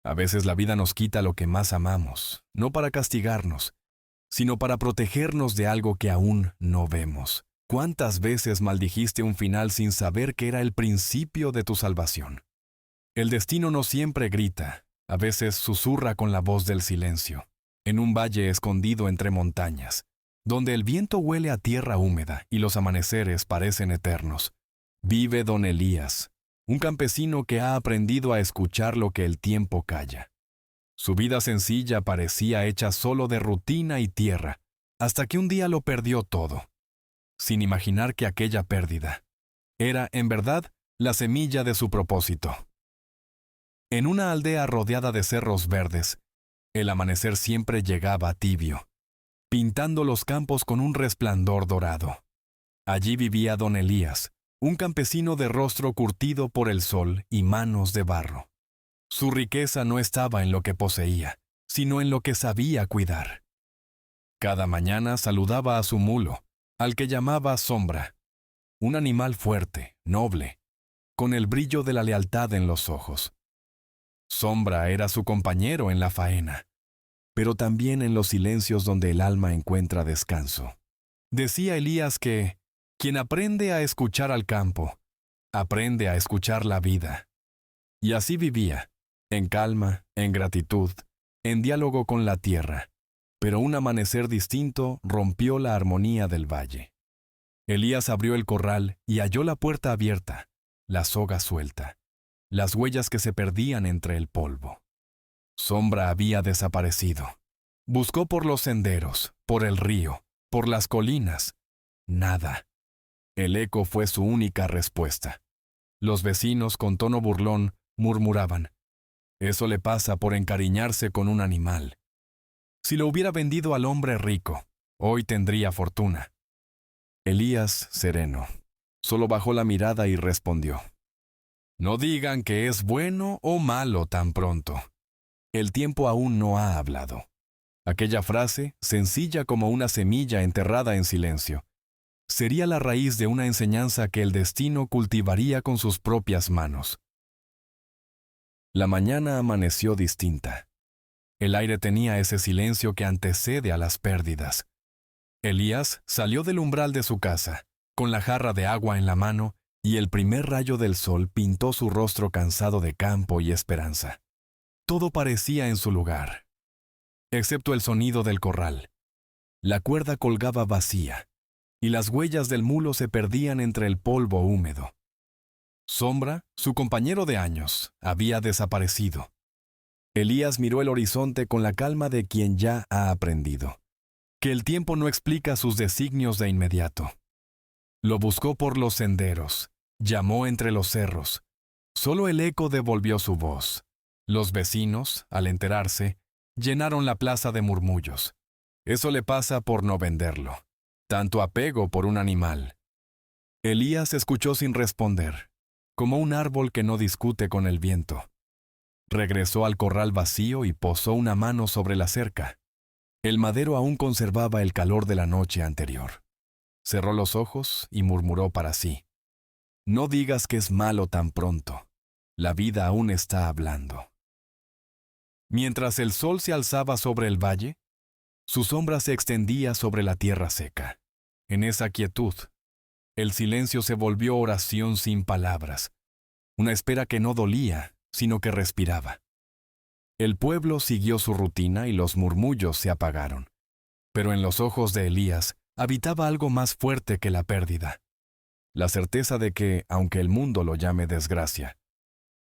A veces la vida nos quita lo que más amamos, no para castigarnos, sino para protegernos de algo que aún no vemos. ¿Cuántas veces maldijiste un final sin saber que era el principio de tu salvación? El destino no siempre grita, a veces susurra con la voz del silencio, en un valle escondido entre montañas, donde el viento huele a tierra húmeda y los amaneceres parecen eternos. Vive don Elías, un campesino que ha aprendido a escuchar lo que el tiempo calla. Su vida sencilla parecía hecha solo de rutina y tierra, hasta que un día lo perdió todo, sin imaginar que aquella pérdida era, en verdad, la semilla de su propósito. En una aldea rodeada de cerros verdes, el amanecer siempre llegaba tibio, pintando los campos con un resplandor dorado. Allí vivía don Elías, un campesino de rostro curtido por el sol y manos de barro. Su riqueza no estaba en lo que poseía, sino en lo que sabía cuidar. Cada mañana saludaba a su mulo, al que llamaba Sombra, un animal fuerte, noble, con el brillo de la lealtad en los ojos. Sombra era su compañero en la faena, pero también en los silencios donde el alma encuentra descanso. Decía Elías que quien aprende a escuchar al campo, aprende a escuchar la vida. Y así vivía, en calma, en gratitud, en diálogo con la tierra. Pero un amanecer distinto rompió la armonía del valle. Elías abrió el corral y halló la puerta abierta, la soga suelta, las huellas que se perdían entre el polvo. Sombra había desaparecido. Buscó por los senderos, por el río, por las colinas. Nada. El eco fue su única respuesta. Los vecinos, con tono burlón, murmuraban: «Eso le pasa por encariñarse con un animal. Si lo hubiera vendido al hombre rico, hoy tendría fortuna». Elías, sereno, solo bajó la mirada y respondió: «No digan que es bueno o malo tan pronto. El tiempo aún no ha hablado». Aquella frase, sencilla como una semilla enterrada en silencio, sería la raíz de una enseñanza que el destino cultivaría con sus propias manos. La mañana amaneció distinta. El aire tenía ese silencio que antecede a las pérdidas. Elías salió del umbral de su casa, con la jarra de agua en la mano, y el primer rayo del sol pintó su rostro cansado de campo y esperanza. Todo parecía en su lugar, excepto el sonido del corral. La cuerda colgaba vacía, y las huellas del mulo se perdían entre el polvo húmedo. Sombra, su compañero de años, había desaparecido. Elías miró el horizonte con la calma de quien ya ha aprendido que el tiempo no explica sus designios de inmediato. Lo buscó por los senderos, llamó entre los cerros. Solo el eco devolvió su voz. Los vecinos, al enterarse, llenaron la plaza de murmullos. Eso le pasa por no venderlo. Tanto apego por un animal. Elías escuchó sin responder, como un árbol que no discute con el viento. Regresó al corral vacío y posó una mano sobre la cerca. El madero aún conservaba el calor de la noche anterior. Cerró los ojos y murmuró para sí: «No digas que es malo tan pronto. La vida aún está hablando». Mientras el sol se alzaba sobre el valle, su sombra se extendía sobre la tierra seca. En esa quietud, el silencio se volvió oración sin palabras, una espera que no dolía, sino que respiraba. El pueblo siguió su rutina y los murmullos se apagaron. Pero en los ojos de Elías habitaba algo más fuerte que la pérdida. La certeza de que, aunque el mundo lo llame desgracia,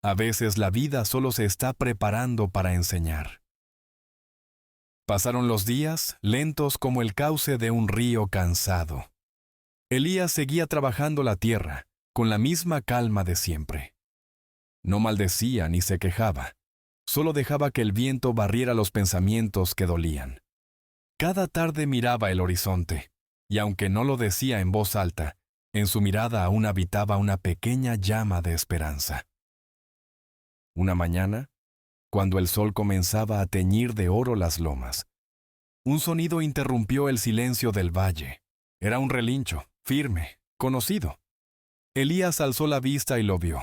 a veces la vida solo se está preparando para enseñar. Pasaron los días, lentos como el cauce de un río cansado. Elías seguía trabajando la tierra, con la misma calma de siempre. No maldecía ni se quejaba, solo dejaba que el viento barriera los pensamientos que dolían. Cada tarde miraba el horizonte, y aunque no lo decía en voz alta, en su mirada aún habitaba una pequeña llama de esperanza. Una mañana, cuando el sol comenzaba a teñir de oro las lomas, un sonido interrumpió el silencio del valle. Era un relincho, firme, conocido. Elías alzó la vista y lo vio.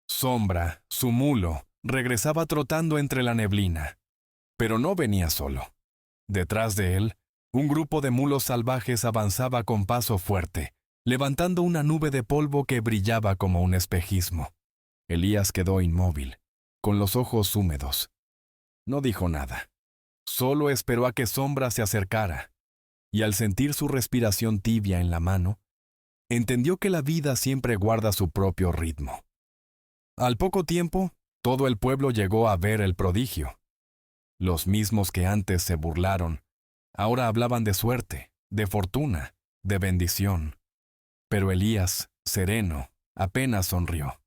Sombra, su mulo, regresaba trotando entre la neblina. Pero no venía solo. Detrás de él, un grupo de mulos salvajes avanzaba con paso fuerte, levantando una nube de polvo que brillaba como un espejismo. Elías quedó inmóvil, con los ojos húmedos. No dijo nada. Solo esperó a que Sombra se acercara, y al sentir su respiración tibia en la mano, entendió que la vida siempre guarda su propio ritmo. Al poco tiempo, todo el pueblo llegó a ver el prodigio. Los mismos que antes se burlaron, ahora hablaban de suerte, de fortuna, de bendición. Pero Elías, sereno, apenas sonrió.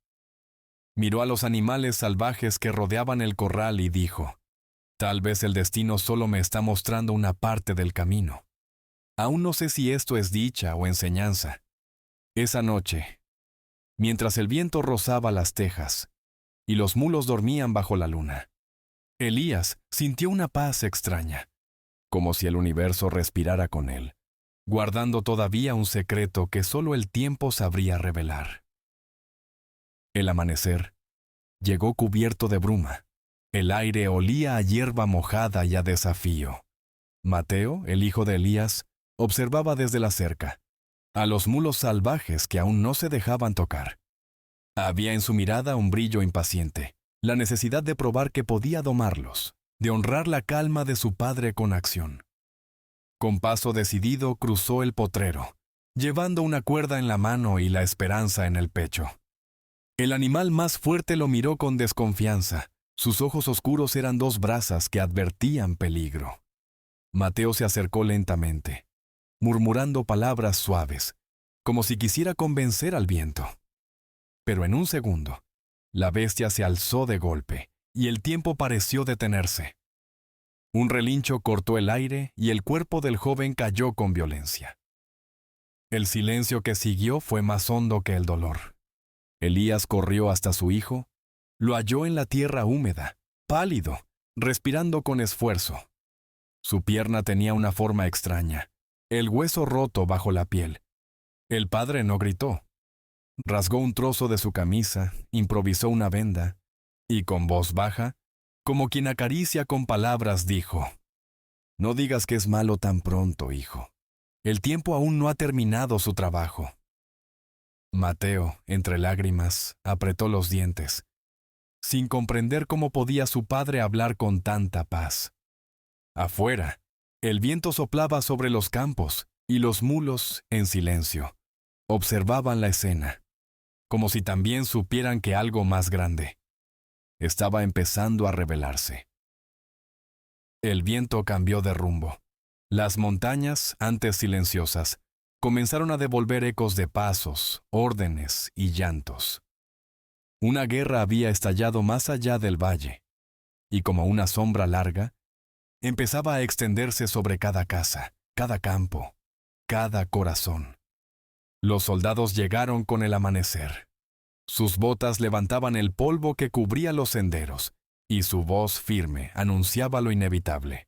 Miró a los animales salvajes que rodeaban el corral y dijo: «Tal vez el destino solo me está mostrando una parte del camino. Aún no sé si esto es dicha o enseñanza». Esa noche, mientras el viento rozaba las tejas y los mulos dormían bajo la luna, Elías sintió una paz extraña, como si el universo respirara con él, guardando todavía un secreto que solo el tiempo sabría revelar. El amanecer llegó cubierto de bruma. El aire olía a hierba mojada y a desafío. Mateo, el hijo de Elías, observaba desde la cerca a los mulos salvajes que aún no se dejaban tocar. Había en su mirada un brillo impaciente, la necesidad de probar que podía domarlos, de honrar la calma de su padre con acción. Con paso decidido cruzó el potrero, llevando una cuerda en la mano y la esperanza en el pecho. El animal más fuerte lo miró con desconfianza. Sus ojos oscuros eran dos brasas que advertían peligro. Mateo se acercó lentamente, murmurando palabras suaves, como si quisiera convencer al viento. Pero en un segundo, la bestia se alzó de golpe, y el tiempo pareció detenerse. Un relincho cortó el aire y el cuerpo del joven cayó con violencia. El silencio que siguió fue más hondo que el dolor. Elías corrió hasta su hijo, lo halló en la tierra húmeda, pálido, respirando con esfuerzo. Su pierna tenía una forma extraña, el hueso roto bajo la piel. El padre no gritó. Rasgó un trozo de su camisa, improvisó una venda, y con voz baja, como quien acaricia con palabras, dijo: «No digas que es malo tan pronto, hijo. El tiempo aún no ha terminado su trabajo». Mateo, entre lágrimas, apretó los dientes, sin comprender cómo podía su padre hablar con tanta paz. Afuera, el viento soplaba sobre los campos, y los mulos, en silencio, observaban la escena, como si también supieran que algo más grande estaba empezando a revelarse. El viento cambió de rumbo. Las montañas, antes silenciosas, comenzaron a devolver ecos de pasos, órdenes y llantos. Una guerra había estallado más allá del valle, y como una sombra larga, empezaba a extenderse sobre cada casa, cada campo, cada corazón. Los soldados llegaron con el amanecer. Sus botas levantaban el polvo que cubría los senderos, y su voz firme anunciaba lo inevitable.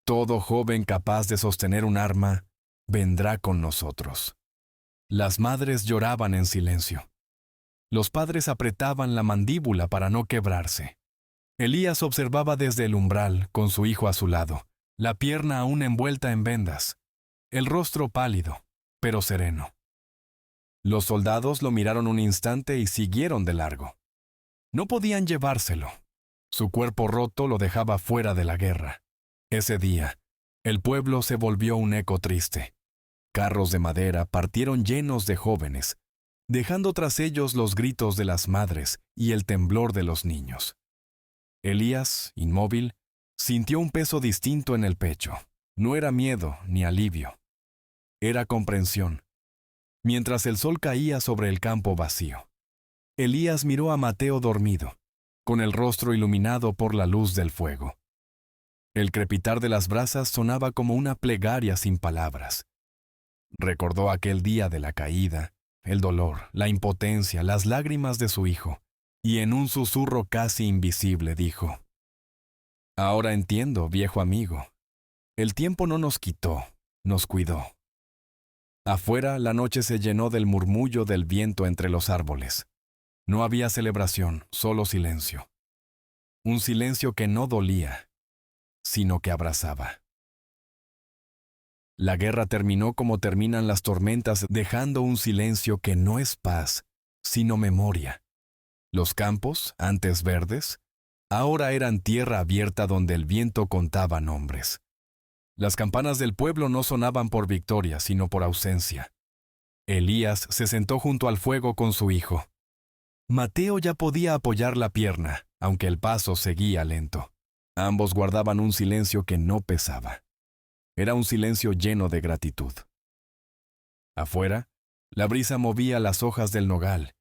Todo joven capaz de sostener un arma vendrá con nosotros. Las madres lloraban en silencio. Los padres apretaban la mandíbula para no quebrarse. Elías observaba desde el umbral, con su hijo a su lado, la pierna aún envuelta en vendas, el rostro pálido, pero sereno. Los soldados lo miraron un instante y siguieron de largo. No podían llevárselo. Su cuerpo roto lo dejaba fuera de la guerra. Ese día, el pueblo se volvió un eco triste. Carros de madera partieron llenos de jóvenes, dejando tras ellos los gritos de las madres y el temblor de los niños. Elías, inmóvil, sintió un peso distinto en el pecho. No era miedo ni alivio. Era comprensión. Mientras el sol caía sobre el campo vacío, Elías miró a Mateo dormido, con el rostro iluminado por la luz del fuego. El crepitar de las brasas sonaba como una plegaria sin palabras. Recordó aquel día de la caída, el dolor, la impotencia, las lágrimas de su hijo, y en un susurro casi invisible dijo: «Ahora entiendo, viejo amigo. El tiempo no nos quitó, nos cuidó». Afuera, la noche se llenó del murmullo del viento entre los árboles. No había celebración, solo silencio. Un silencio que no dolía, sino que abrazaba. La guerra terminó como terminan las tormentas, dejando un silencio que no es paz, sino memoria. Los campos, antes verdes, ahora eran tierra abierta donde el viento contaba nombres. Las campanas del pueblo no sonaban por victoria, sino por ausencia. Elías se sentó junto al fuego con su hijo. Mateo ya podía apoyar la pierna, aunque el paso seguía lento. Ambos guardaban un silencio que no pesaba. Era un silencio lleno de gratitud. Afuera, la brisa movía las hojas del nogal,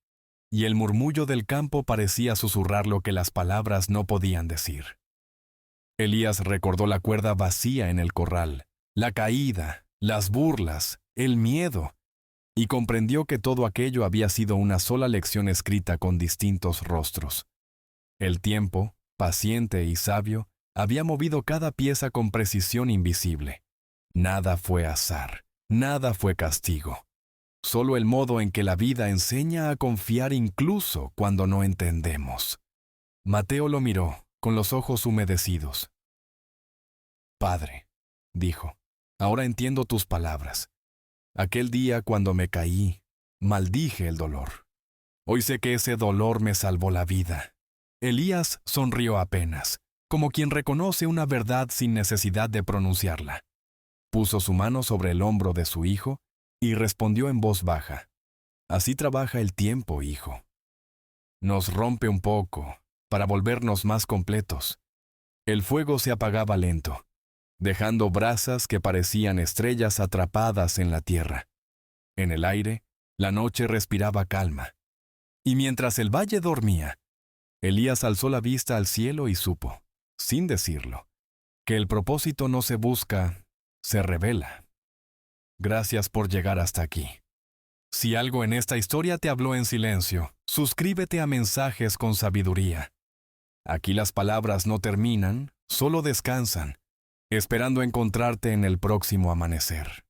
y el murmullo del campo parecía susurrar lo que las palabras no podían decir. Elías recordó la cuerda vacía en el corral, la caída, las burlas, el miedo, y comprendió que todo aquello había sido una sola lección escrita con distintos rostros. El tiempo, paciente y sabio, había movido cada pieza con precisión invisible. Nada fue azar, nada fue castigo. Solo el modo en que la vida enseña a confiar incluso cuando no entendemos. Mateo lo miró, con los ojos humedecidos. Padre, dijo, ahora entiendo tus palabras. Aquel día cuando me caí, maldije el dolor. Hoy sé que ese dolor me salvó la vida. Elías sonrió apenas, como quien reconoce una verdad sin necesidad de pronunciarla. Puso su mano sobre el hombro de su hijo y respondió en voz baja. Así trabaja el tiempo, hijo. Nos rompe un poco, para volvernos más completos. El fuego se apagaba lento, dejando brasas que parecían estrellas atrapadas en la tierra. En el aire, la noche respiraba calma. Y mientras el valle dormía, Elías alzó la vista al cielo y supo, sin decirlo, que el propósito no se busca, se revela. Gracias por llegar hasta aquí. Si algo en esta historia te habló en silencio, suscríbete a Mensajes con Sabiduría. Aquí las palabras no terminan, solo descansan, esperando encontrarte en el próximo amanecer.